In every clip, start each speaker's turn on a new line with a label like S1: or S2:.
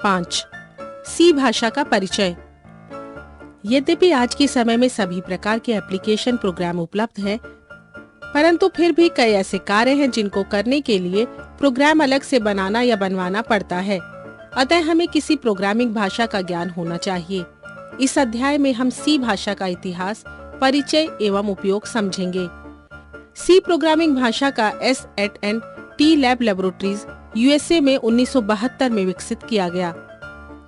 S1: 5. सी भाषा का परिचय। यद्यपि आज के समय में सभी प्रकार के एप्लीकेशन प्रोग्राम उपलब्ध हैं, परंतु फिर भी कई ऐसे कार्य हैं जिनको करने के लिए प्रोग्राम अलग से बनाना या बनवाना पड़ता है। अतः हमें किसी प्रोग्रामिंग भाषा का ज्ञान होना चाहिए। इस अध्याय में हम सी भाषा का इतिहास, परिचय एवं उपयोग समझेंगे। सी प्रोग्रामिंग भाषा का S&T लैब लेबोरेटरीज USA में 1972 में विकसित किया गया।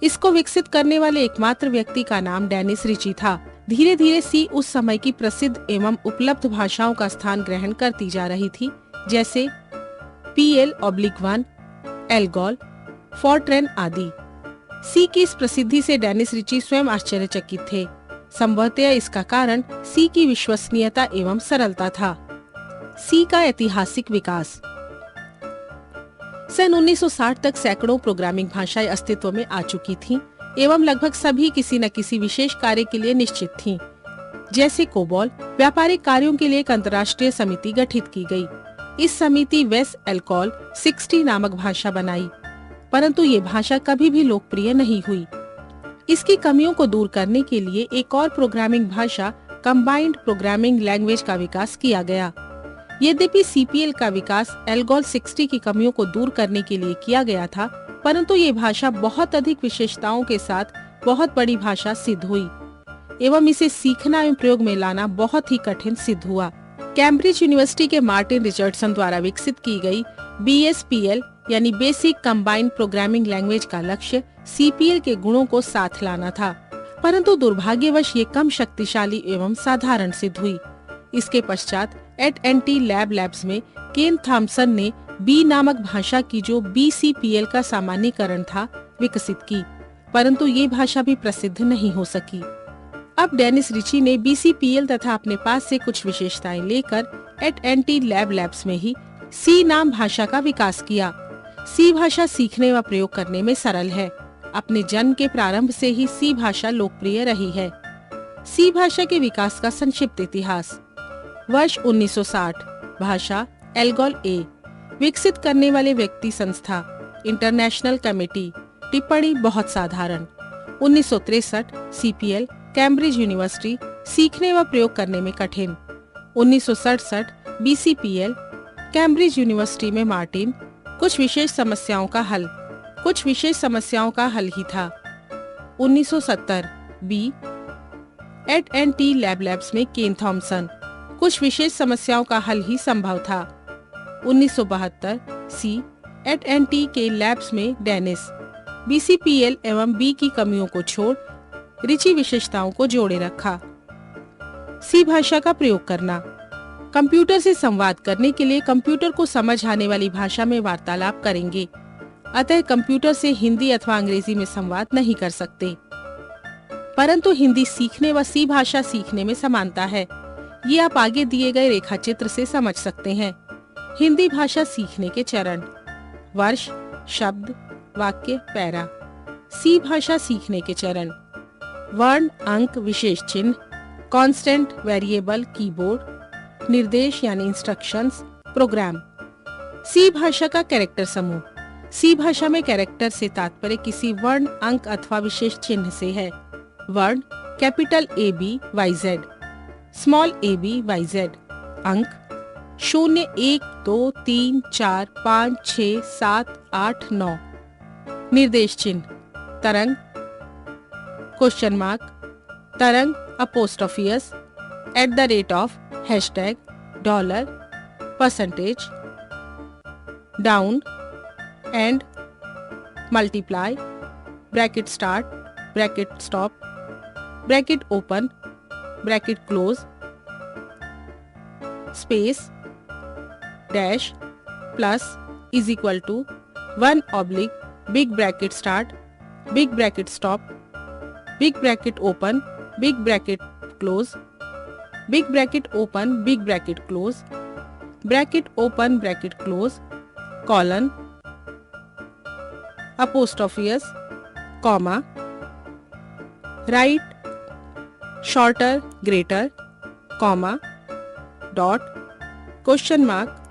S1: इसको विकसित करने वाले एकमात्र व्यक्ति का नाम डेनिस रिची था। धीरे धीरे सी उस समय की प्रसिद्ध एवं उपलब्ध भाषाओं का स्थान ग्रहण करती जा रही थी, जैसे PL/1, एल्गोल, फॉर्ट्रैन आदि। सी की इस प्रसिद्धि से डेनिस रिची स्वयं आश्चर्यचकित थे। संभवतः इसका कारण सी की विश्वसनीयता एवं सरलता था। सी का ऐतिहासिक विकास। सन 1960 तक सैकड़ों प्रोग्रामिंग भाषाएं अस्तित्व में आ चुकी थीं एवं लगभग सभी किसी न किसी विशेष कार्य के लिए निश्चित थीं। जैसे कोबॉल व्यापारिक कार्यों के लिए एक अंतर्राष्ट्रीय समिति गठित की गई। इस समिति वेस एल्कोल 60 नामक भाषा बनाई, परंतु ये भाषा कभी भी लोकप्रिय नहीं हुई। इसकी कमियों को दूर करने के लिए एक और प्रोग्रामिंग भाषा कंबाइंड प्रोग्रामिंग लैंग्वेज का विकास किया गया। यद्यपि CPL का विकास एल्गोल 60 की कमियों को दूर करने के लिए किया गया था, परंतु ये भाषा बहुत अधिक विशेषताओं के साथ बहुत बड़ी भाषा सिद्ध हुई एवं इसे सीखना एवं प्रयोग में लाना बहुत ही कठिन सिद्ध हुआ। कैम्ब्रिज यूनिवर्सिटी के मार्टिन रिचर्डसन द्वारा विकसित की गई BSPL यानी बेसिक कंबाइंड प्रोग्रामिंग लैंग्वेज का लक्ष्य CPL के गुणों को साथ लाना था, परंतु दुर्भाग्यवश ये कम शक्तिशाली एवं साधारण सिद्ध हुई। इसके पश्चात S&T लैब्स में केन थॉमसन ने B नामक भाषा की, जो BCPL का सामान्यीकरण था, विकसित की, परंतु ये भाषा भी प्रसिद्ध नहीं हो सकी। अब डेनिस रिची ने BCPL तथा अपने पास से कुछ विशेषताएं लेकर S&T लैब्स में ही C नाम भाषा का विकास किया। C भाषा सीखने व प्रयोग करने में सरल है। अपने जन्म के प्रारंभ से ही C भाषा लोकप्रिय रही है। C भाषा के विकास का संक्षिप्त इतिहास। वर्ष 1960। भाषा एल्गोल A। विकसित करने वाले व्यक्ति संस्था इंटरनेशनल कमेटी। टिप्पणी बहुत साधारण। 1963 CPL कैम्ब्रिज यूनिवर्सिटी, सीखने व प्रयोग करने में कठिन। 1967 BCPL कैम्ब्रिज यूनिवर्सिटी में मार्टिन, कुछ विशेष समस्याओं का हल ही था। 1970 B S&T लैब्स में केन थॉमसन, कुछ विशेष समस्याओं का हल ही संभव था। 1972 C S&T के लैब्स में डेनिस, BCPL एवं B की कमियों को छोड़ रिची विशेषताओं को जोड़े रखा। C भाषा का प्रयोग करना। कंप्यूटर से संवाद करने के लिए कंप्यूटर को समझ आने वाली भाषा में वार्तालाप करेंगे, अतः कंप्यूटर से हिंदी अथवा अंग्रेजी में संवाद नहीं कर सकते। परंतु हिंदी सीखने व C भाषा सीखने में समानता है, ये आप आगे दिए गए रेखाचित्र से समझ सकते हैं। हिंदी भाषा सीखने के चरण। वर्ष, शब्द, वाक्य, पैरा। C भाषा सीखने के चरण। वर्ण, अंक, विशेष चिन्ह, कांस्टेंट, वेरिएबल, कीबोर्ड, निर्देश यानी इंस्ट्रक्शंस, प्रोग्राम। C भाषा का कैरेक्टर समूह। C भाषा में कैरेक्टर से तात्पर्य किसी वर्ण, अंक अथवा विशेष चिन्ह से है। वर्ण capital AB YZ, small AB YZ। अंक 0, 1, 2, 3, 4, 5, 6, 7, 8, 9। निर्देश चिन्ह तरंग, क्वेश्चन मार्क, तरंग apostrophes, @ hashtag, dollar, percentage, down, and, multiply, bracket start, bracket stop, bracket open, bracket close, space, dash, plus, is equal to 1 oblique, big bracket start, big bracket stop, big bracket open, big bracket close, big bracket open, big bracket close, bracket open, bracket close, colon, apostrophes, comma, right, shorter, greater, comma, dot, question mark,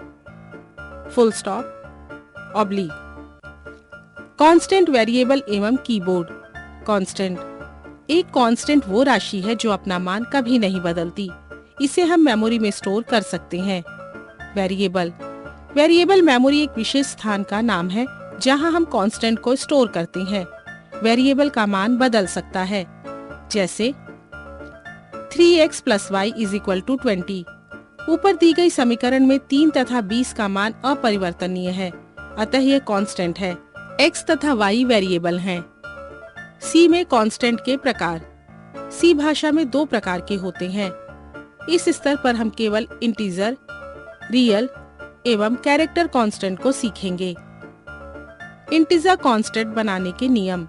S1: full stop, oblique. Constant, variable एवं keyboard. Constant एक constant वो राशि है जो अपना मान कभी नहीं बदलती। इसे हम मेमोरी में स्टोर कर सकते हैं। वेरिएबल मेमोरी एक विशेष स्थान का नाम है जहां हम कांस्टेंट को स्टोर करते हैं। वेरिएबल का मान बदल सकता है, जैसे 3x + y = 20। ऊपर दी गई समीकरण में 3 तथा 20 का मान अपरिवर्तनीय है, अतः यह कांस्टेंट है। x तथा y वेरिएबल हैं। सी में कांस्टेंट के प्रकार। सी भाषा में 2 प्रकार के होते हैं। इस स्तर पर हम केवल इंटीजर, रियल एवं कैरेक्टर कांस्टेंट को सीखेंगे। इंटीजर कांस्टेंट बनाने के नियम।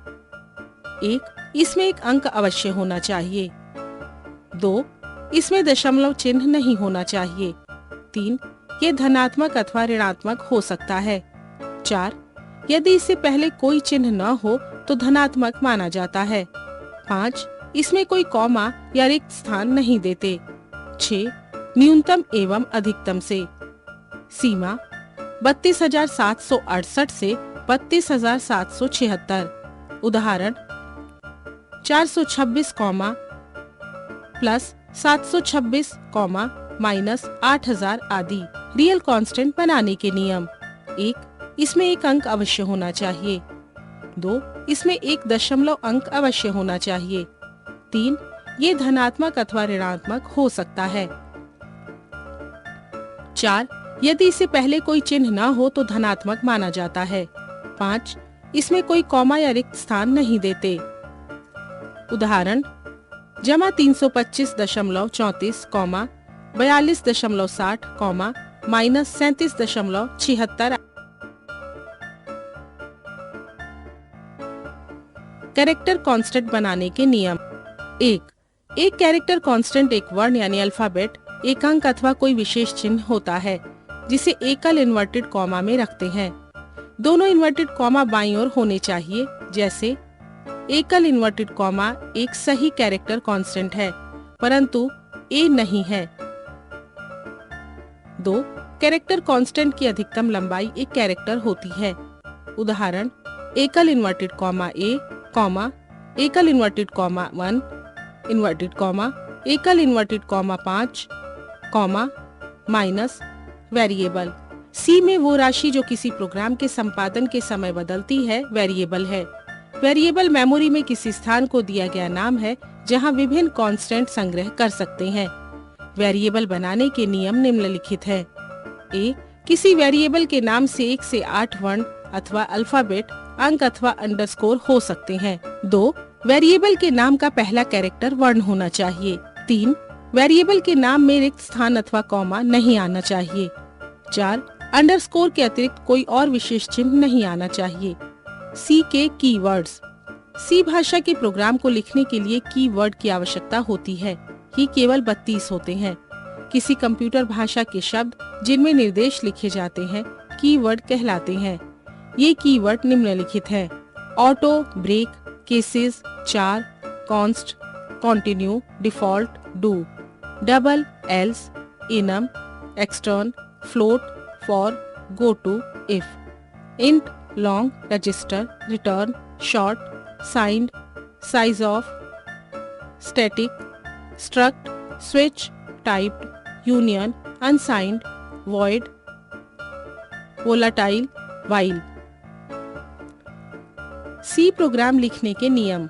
S1: 1. इसमें एक अंक अवश्य होना चाहिए। 2. इसमें दशमलव चिन्ह नहीं होना चाहिए। 3. ये धनात्मक अथवा ऋणात्मक हो सकता है। 4. यदि इससे पहले कोई चिन्ह न हो तो धनात्मक माना जाता है। 5. इसमें कोई कॉमा या रिक्त स्थान नहीं देते। 6. न्यूनतम एवं अधिकतम से। सीमा 32,768 से 32,776। उदाहरण 426, प्लस 726, माइनस 8,000 आदि। रियल कांस्टेंट बनाने के नियम। 1. इसमें एक अंक अवश्य होना चाहिए। 2. इसमें एक दशमलव अंक अवश्य होना चाहिए। 3. ये धनात्मक अथवा ऋणात्मक हो सकता है। 4. यदि इससे पहले कोई चिन्ह न हो तो धनात्मक माना जाता है। 5. इसमें कोई कॉमा या रिक्त स्थान नहीं देते। उदाहरण जमा 325.34, 42.60, माइनस 37.76। कैरेक्टर कांस्टेंट बनाने के नियम। 1. एक कैरेक्टर कांस्टेंट एक वर्ण यानी अल्फाबेट, एक अंक अथवा कोई विशेष चिन्ह होता है जिसे एकल इन्वर्टेड कॉमा में रखते हैं। दोनों इन्वर्टेड कॉमा बाईं ओर होने चाहिए। जैसे एकल इन्वर्टेड कॉमा एक सही कैरेक्टर कांस्टेंट है, परंतु ए नहीं है। 2. कैरेक्टर कांस्टेंट की अधिकतम लंबाई एक कैरेक्टर होती है। उदाहरण एकल इन्वर्टेड कॉमा ए, एकल इन्वर्टेड कॉमा 1, इन्वर्टेड कॉमा, एकल इन्वर्टेड कॉमा 5, माइनस वेरिएबल। सी में वो राशि जो किसी प्रोग्राम के संपादन के समय बदलती है वेरिएबल है। वेरिएबल मेमोरी में किसी स्थान को दिया गया नाम है जहां विभिन्न कांस्टेंट संग्रह कर सकते हैं। वेरिएबल बनाने के नियम निम्नलिखित है। ए. किसी वेरिएबल के नाम से 1 से 8 वर्ण अथवा अल्फाबेट, अंक अथवा अंडरस्कोर हो सकते हैं। 2. वेरिएबल के नाम का पहला कैरेक्टर वर्ण होना चाहिए। 3. वेरिएबल के नाम में रिक्त स्थान अथवा कॉमा नहीं आना चाहिए। 4. अंडरस्कोर के अतिरिक्त कोई और विशेष चिन्ह नहीं आना चाहिए। सी के कीवर्ड्स। सी भाषा के प्रोग्राम को लिखने के लिए कीवर्ड की आवश्यकता होती है। ये केवल 32 होते हैं। किसी कंप्यूटर भाषा के शब्द जिनमें निर्देश लिखे जाते हैं कीवर्ड कहलाते हैं। ये कीवर्ड निम्नलिखित हैं: auto, break, cases, char, const, continue, default, do, double, else, enum, extern, float, for, go to, if, int, long, register, return, short, signed, size of, static, struct, switch, typed, union, unsigned, void, volatile, while. C program लिखने के नियम।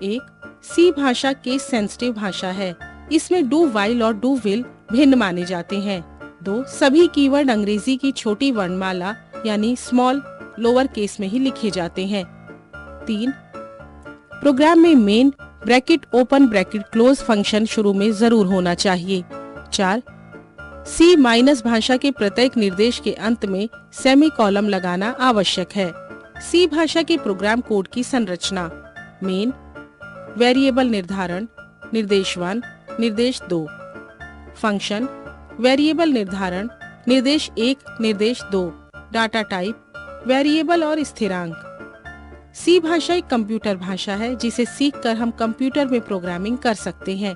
S1: 1. सी भाषा case sensitive भाषा है। इसमें do while और do will भिन्न माने जाते हैं। 2. सभी कीवर्ड अंग्रेजी की छोटी वर्णमाला यानी स्मॉल लोअर केस में ही लिखे जाते हैं। 3. प्रोग्राम में main bracket open bracket close function शुरू में जरूर होना चाहिए। 4. सी माइनस भाषा के प्रत्येक निर्देश के अंत में सेमी कॉलम लगाना आवश्यक है। सी भाषा के प्रोग्राम कोड की संरचना। मेन, वेरिएबल निर्धारण, निर्देश 1, निर्देश 2, फंक्शन, वेरिएबल निर्धारण, निर्देश 1, निर्देश 2, डाटा टाइप, वेरिएबल और स्थिरांक। सी भाषा एक कंप्यूटर भाषा है जिसे सीखकर हम कंप्यूटर में प्रोग्रामिंग कर सकते हैं।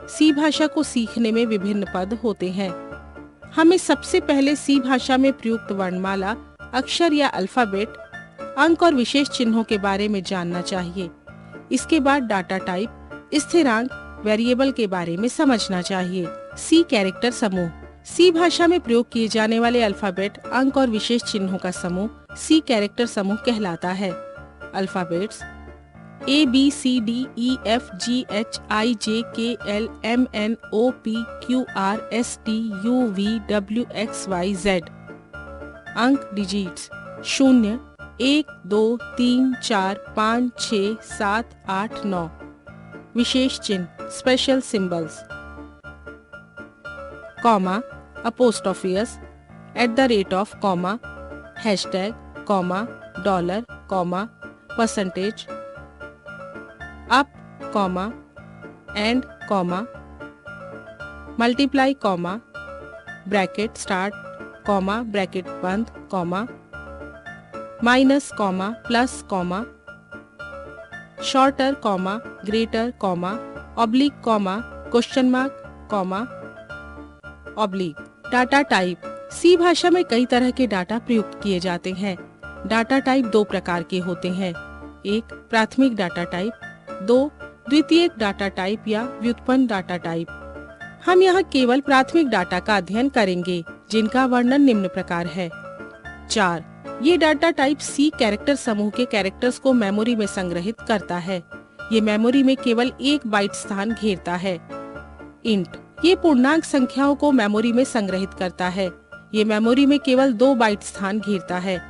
S1: सी भाषा को सीखने में विभिन्न पद होते हैं। हमें सबसे पहले सी भाषा में प्रयुक्त वर्णमाला, अक्षर या अल्फाबेट अंक और विशेष चिन्हों के बारे में जानना चाहिए। इसके बाद डाटा टाइप, स्थिरांक, वेरिएबल के बारे में समझना चाहिए। सी कैरेक्टर समूह। सी भाषा में प्रयोग किए जाने वाले अल्फाबेट, अंक और विशेष चिन्हों का समूह सी कैरेक्टर समूह कहलाता है। Alphabets A B C D E F G H I J K L M N O P Q R S T U V W X Y Z। अंक डिजिट्स 0, 1, 2, 3, 4, 5, 6, 7, 8, 9। विशेष चिन्ह special symbols, comma, apostrophes, @ comma, hashtag, comma, dollar, comma, percentage, up, comma, and, comma, multiply, comma, bracket start, comma, bracket बंद, comma, minus, comma, plus, comma, shorter, comma, greater, comma, oblique, comma, question mark, comma, oblique. Data type. C भाषा में कई तरह के data प्रयुक्त किए जाते हैं। डाटा टाइप दो प्रकार के होते हैं। एक, प्राथमिक डाटा टाइप। 2, द्वितीयक डाटा टाइप या व्युत्पन्न डाटा टाइप। हम यहाँ केवल प्राथमिक डाटा का अध्ययन करेंगे, जिनका वर्णन निम्न प्रकार है। 4, ये डाटा टाइप सी कैरेक्टर समूह के कैरेक्टर्स को मेमोरी में संग्रहित करता है। ये मेमोरी में केवल 1 बाइट स्थान घेरता है। इंट, ये पूर्णांक संख्याओं को मेमोरी में संग्रहित करता है। ये मेमोरी में केवल 2 बाइट स्थान घेरता है।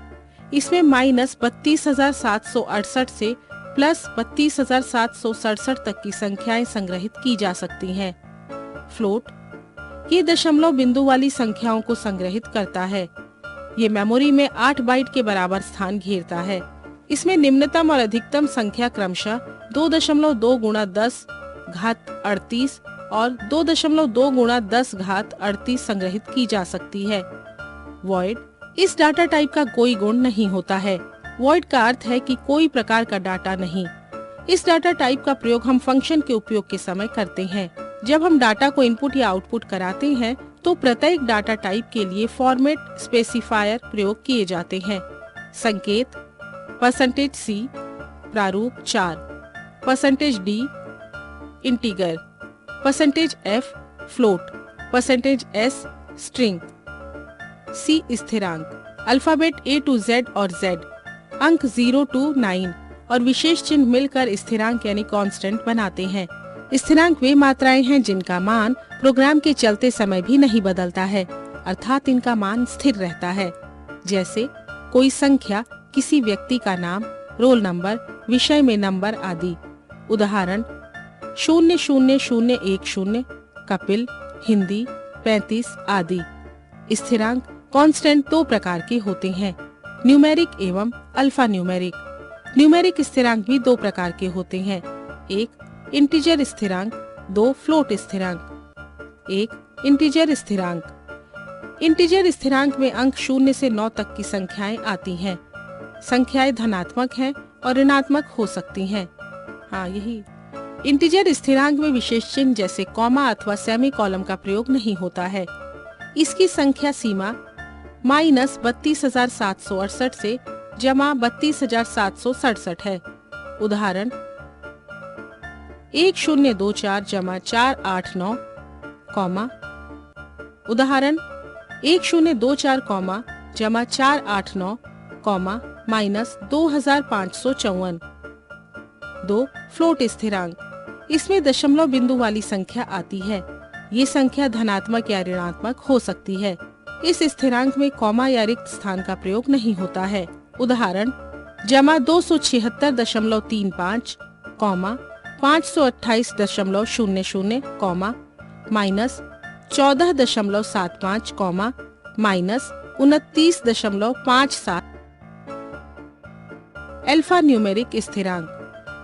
S1: इसमें -32,768 से +32,767 तक की संख्याएं संग्रहित की जा सकती हैं। फ्लोट, ये दशमलव बिंदु वाली संख्याओं को संग्रहित करता है। ये मेमोरी में 8 बाइट के बराबर स्थान घेरता है। इसमें निम्नतम और अधिकतम संख्या क्रमशः 2.2 × 10 घात 38 और 2.2 × 10 घात 38 संग्रहित की जा सकती है। वॉइड, इस डाटा टाइप का कोई गुण नहीं होता है। वॉइड का अर्थ है कि कोई प्रकार का डाटा नहीं। इस डाटा टाइप का प्रयोग हम फंक्शन के उपयोग के समय करते हैं। जब हम डाटा को इनपुट या आउटपुट कराते हैं तो प्रत्येक डाटा टाइप के लिए फॉर्मेट स्पेसिफायर प्रयोग किए जाते हैं। संकेत %C प्रारूप 4, %D integer, %F float, %S string. C स्थिरांक। अल्फाबेट A to Z और Z, अंक 0 to 9 और विशेष चिन्ह मिलकर स्थिरांक यानी कांस्टेंट बनाते हैं। स्थिरांक वे मात्राएं हैं जिनका मान प्रोग्राम के चलते समय भी नहीं बदलता है, अर्थात इनका मान स्थिर रहता है। जैसे कोई संख्या, किसी व्यक्ति का नाम, रोल नंबर, विषय में नंबर आदि। उदाहरण 00010, कपिल, हिंदी 35 आदि। स्थिरांक कांस्टेंट 2 प्रकार के होते हैं, न्यूमेरिक एवं अल्फा न्यूमेरिक। न्यूमेरिक स्थिरांक भी 2 प्रकार के होते हैं, एक इंटीजर स्थिरांक, 2 फ्लोट स्थिरांक। एक इंटीजर स्थिरांक। इंटीजर स्थिरांक में अंक 0 से 9 तक की संख्याएं आती हैं। संख्याएं धनात्मक हैं और ऋणात्मक हो सकती हैं। हाँ, यही इंटीजर स्थिरांक में विशेष चिन्ह जैसे कॉमा अथवा सेमीकोलन का प्रयोग नहीं होता है। इसकी संख्या सीमा -32,768 से +32,767 है। उदाहरण 1024 489, उदाहरण 1024, +489, -2554। 2 फ्लोट स्थिरांक। इसमें दशमलव बिंदु वाली संख्या आती है। ये संख्या धनात्मक या ऋणात्मक हो सकती है। इस स्थिरांक में कॉमा या रिक्त स्थान का प्रयोग नहीं होता है। उदाहरण +276.35, -528.00, -14.75, -29.57। अल्फा न्यूमेरिक स्थिरांक।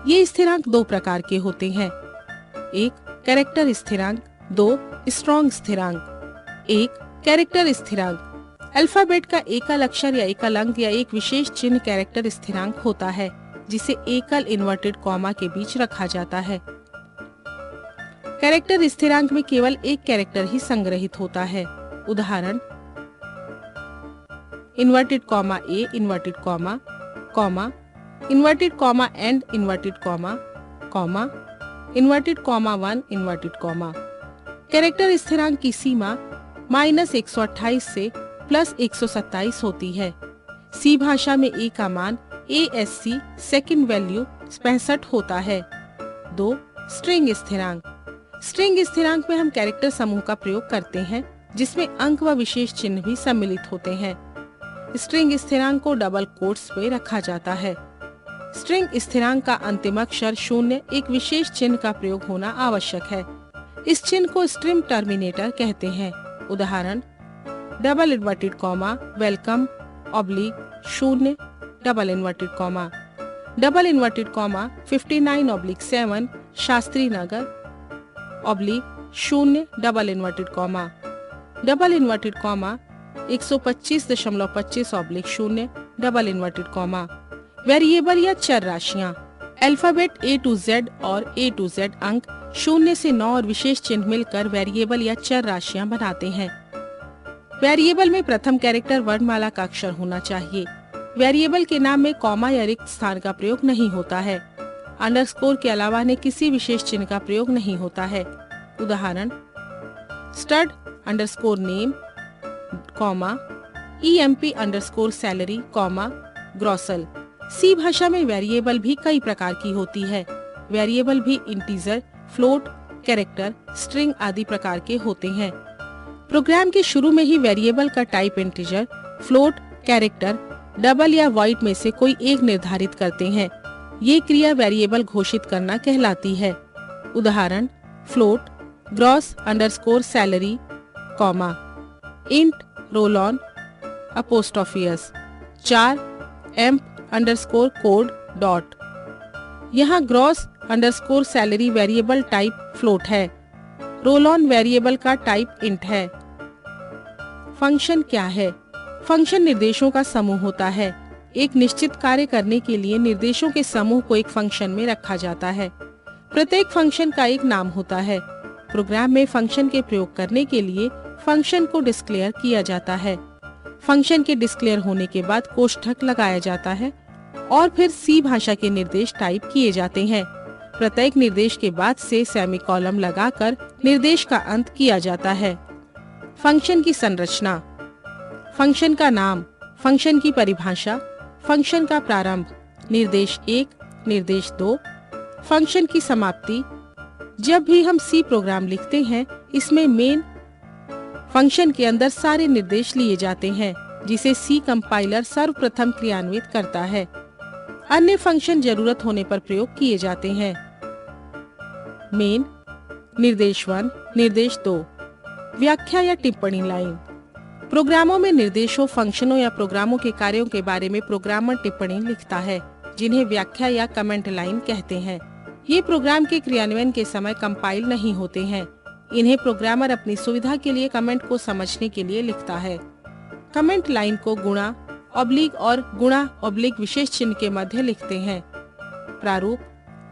S1: ये स्थिरांक 2 प्रकार के होते हैं, एक कैरेक्टर स्थिरांक, 2 स्ट्रॉन्ग स्थिरांक। एक कैरेक्टर स्थिरांक। अल्फाबेट का एकल अक्षर या एकल अंक या एक विशेष चिन्ह कैरेक्टर स्थिरांक होता है, जिसे एकल इन्वर्टेड कॉमा के बीच रखा जाता है। कैरेक्टर स्थिरांक में केवल एक कैरेक्टर ही संग्रहित होता है। उदाहरण inverted comma A, inverted comma, comma, inverted comma and inverted comma, comma, inverted comma 1 inverted comma. Character स्थिरांक की सीमा -128 से +127 होती है। सी भाषा में ए का मान ASC सेकंड वैल्यू 65 होता है। 2. स्ट्रिंग स्थिरांक। स्ट्रिंग स्थिरांक में हम कैरेक्टर समूह का प्रयोग करते हैं जिसमें अंक व विशेष चिन्ह भी सम्मिलित होते हैं। स्ट्रिंग स्थिरांक को डबल कोट्स पे रखा जाता है। स्ट्रिंग स्थिरांक का अंतिम अक्षर 0 एक विशेष चिन्ह का प्रयोग होना आवश्यक है। इस चिन्ह को स्ट्रिंग टर्मिनेटर कहते हैं। उदाहरण: double inverted comma welcome /0 double inverted comma, double inverted comma 59/7 Shastri Nagar /0 double inverted comma, double inverted comma 125.25/0 double inverted comma. Variable या चर राशियां। अल्फाबेट A to Z और A to Z अंक 0 से 9 और विशेष चिन्ह मिलकर वेरिएबल या चर राशियां बनाते हैं। वेरिएबल में प्रथम कैरेक्टर वर्णमाला का अक्षर होना चाहिए। वेरिएबल के नाम में कॉमा या रिक्त स्थान का प्रयोग नहीं होता है। अंडरस्कोर के अलावा अन्य किसी विशेष चिन्ह का प्रयोग नहीं होता है। उदाहरण: स्टड _नेम, EMP _salary, ग्रोसल। सी भाषा में वेरिएबल भी कई प्रकार की होती है। वेरिएबल भी इंटीजर, फ्लोट, कैरेक्टर, स्ट्रिंग आदि प्रकार के होते हैं। प्रोग्राम के शुरू में ही वेरिएबल का type integer, float, character, double या वॉइड में से कोई एक निर्धारित करते हैं। ये क्रिया वेरिएबल घोषित करना कहलाती है। उदाहरण: float gross_salary, int roll on apostrophes 4 emp_code dot. यहाँ gross_salary वेरिएबल टाइप फ्लोट है। रोल ऑन वेरिएबल का टाइप इंट है। फंक्शन क्या है? फंक्शन निर्देशों का समूह होता है। एक निश्चित कार्य करने के लिए निर्देशों के समूह को एक फंक्शन में रखा जाता है। प्रत्येक फंक्शन का एक नाम होता है। प्रोग्राम में फंक्शन के प्रयोग करने के लिए फंक्शन को डिक्लेयर किया जाता है। फंक्शन के डिक्लेयर होने के बाद कोष्ठक लगाया जाता है और फिर सी भाषा के निर्देश टाइप किए जाते हैं। प्रत्येक निर्देश के बाद से सेमीकोलन लगाकर निर्देश का अंत किया जाता है। फंक्शन की संरचना। फंक्शन का नाम, फंक्शन की परिभाषा, फंक्शन का प्रारंभ, निर्देश 1, निर्देश 2, फंक्शन की समाप्ति। जब भी हम सी प्रोग्राम लिखते हैं, इसमें मेन फंक्शन के अंदर सारे निर्देश लिए जाते हैं जिसे सी कंपाइलर सर्वप्रथम क्रियान्वित करता है। अन्य फंक्शन जरूरत होने पर प्रयोग किए जाते हैं। मेन, निर्देश 1, निर्देश 2, व्याख्या या टिप्पणी लाइन। प्रोग्रामों में निर्देशों, फंक्शनों या प्रोग्रामों के कार्यों के बारे में प्रोग्रामर टिप्पणी लिखता है जिन्हें व्याख्या या कमेंट लाइन कहते हैं। ये प्रोग्राम के क्रियान्वयन के समय कंपाइल नहीं होते हैं। इन्हें प्रोग्रामर अपनी सुविधा के लिए कमेंट को समझने के लिए लिखता है। कमेंट लाइन को गुणा, ऑब्लिक और गुणा ऑब्लिक विशेष चिन्ह के मध्य लिखते हैं। प्रारूप: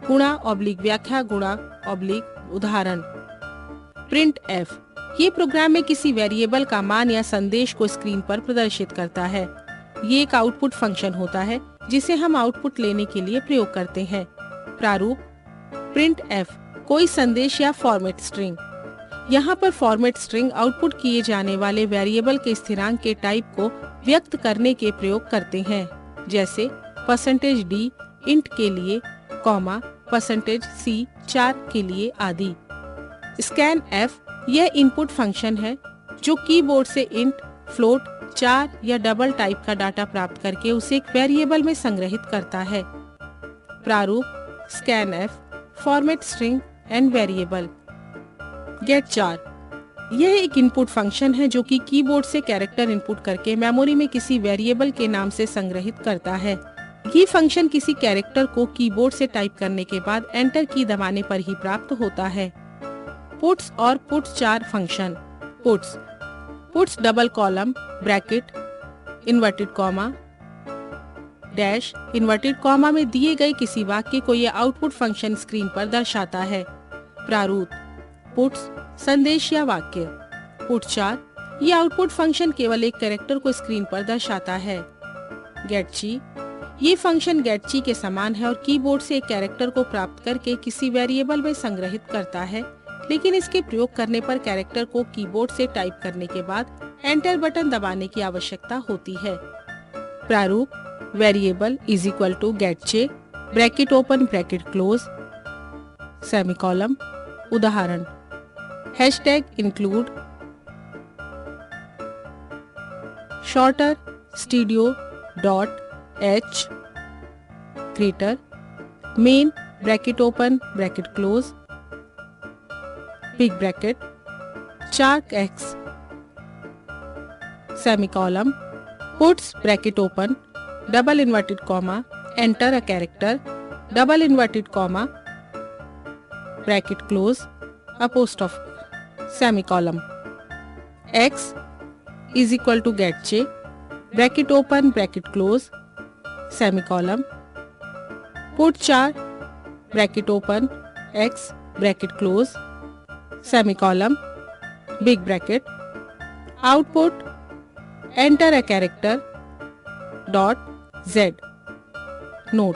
S1: गुणा ऑब्लिक व्याख्या गुणा ऑब्लिक। उदाहरण: प्रिंट एफ। ये प्रोग्राम में किसी वेरिएबल का मान या संदेश को स्क्रीन पर प्रदर्शित करता है। ये एक आउटपुट फंक्शन होता है जिसे हम आउटपुट लेने के लिए प्रयोग करते हैं। प्रारूप: प्रिंट एफ कोई संदेश या फॉर्मेट स्ट्रिंग। यहाँ पर फॉर्मेट स्ट्रिंग आउटपुट किए जाने वाले वेरिएबल के स्थिरांक के टाइप को व्यक्त करने के प्रयोग करते हैं, जैसे %d इंट के लिए, %c 4 के लिए आदि। स्कैन एफ यह इनपुट फंक्शन है जो कीबोर्ड से इंट, फ्लोट, 4 या डबल टाइप का डाटा प्राप्त करके उसे एक वेरिएबल में संग्रहित करता है। प्रारूप: scan f format string and variable. Get 4 यह एक इनपुट फंक्शन है जो कि कीबोर्ड से कैरेक्टर इनपुट करके मेमोरी में किसी वेरिएबल के नाम से संग्रहित करता है। ये फंक्शन किसी कैरेक्टर को कीबोर्ड से टाइप करने के बाद एंटर की दबाने पर ही प्राप्त होता है। पुट्स और puts 4 function. Puts double column, bracket, inverted comma, dash, inverted comma में दिए गए किसी वाक्य को यह आउटपुट फंक्शन स्क्रीन पर दर्शाता है। प्रारूप: पुट्स संदेश या वाक्य। पुट 4 ये आउटपुट फंक्शन केवल एक कैरेक्टर को स्क्रीन पर दर्शाता है। गेट जी ये फंक्शन getC के समान है और कीबोर्ड से एक कैरेक्टर को प्राप्त करके किसी वेरिएबल में संग्रहित करता है, लेकिन इसके प्रयोग करने पर कैरेक्टर को कीबोर्ड से टाइप करने के बाद एंटर बटन दबाने की आवश्यकता होती है। प्रारूप variable is equal to getC bracket open bracket close semicolon. उदाहरण hashtag include shorter studio dot h greater main bracket open bracket close big bracket char x semicolon puts bracket open double inverted comma enter a character double inverted comma bracket close apostrophe semicolon x is equal to getC bracket open bracket close semicolon put char bracket open x bracket close semicolon big bracket output enter a character dot z। Note,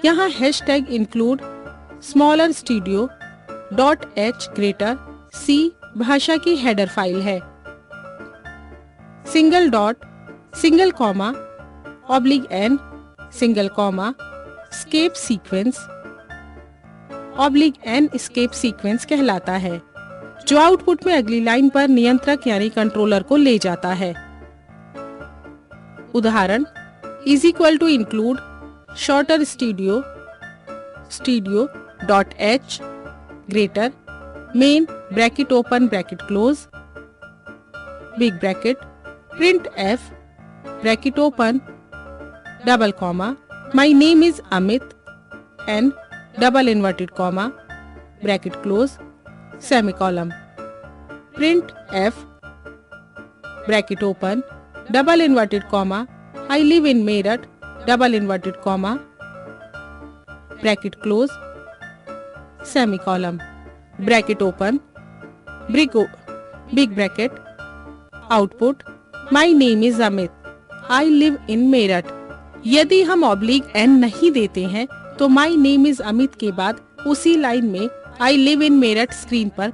S1: यहाँ hashtag include smaller studio dot h greater c भाषा की header file है। Single dot single comma oblique n single comma escape sequence oblique n escape sequence कहलाता है, जो output में अगली line पर नियंत्रक यानी कंट्रोलर को ले जाता है। उदाहरण is equal to include shorter studio studio dot h greater main bracket open bracket close big bracket print f bracket open double comma my name is Amit n double inverted comma bracket close semicolon print f bracket open double inverted comma I live in Meerut double inverted comma bracket close semicolon bracket open big bracket output my name is Amit I live in Meerut. यदि हम oblique n नहीं देते हैं तो माई name is Amit के बाद उसी line में I live in Meerut screen पर